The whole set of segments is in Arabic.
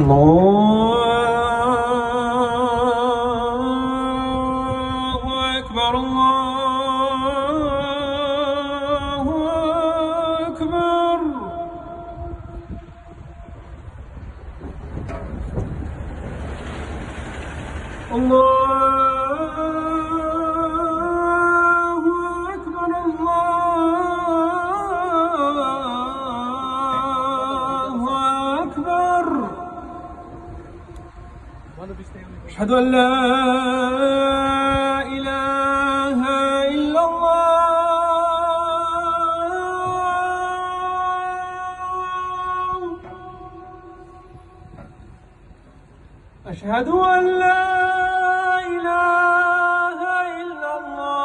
الله أكبر الله أكبر. الله أكبر الله أكبر. أشهد أن لا إله إلا الله. أشهد أن لا إله إلا الله.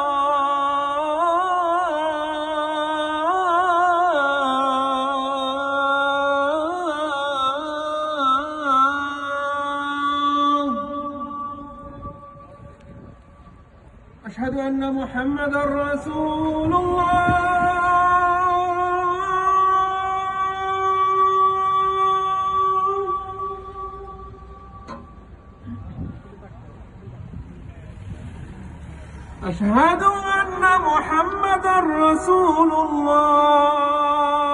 أشهد أن محمدًا رسول الله. أشهد أن محمدًا رسول الله.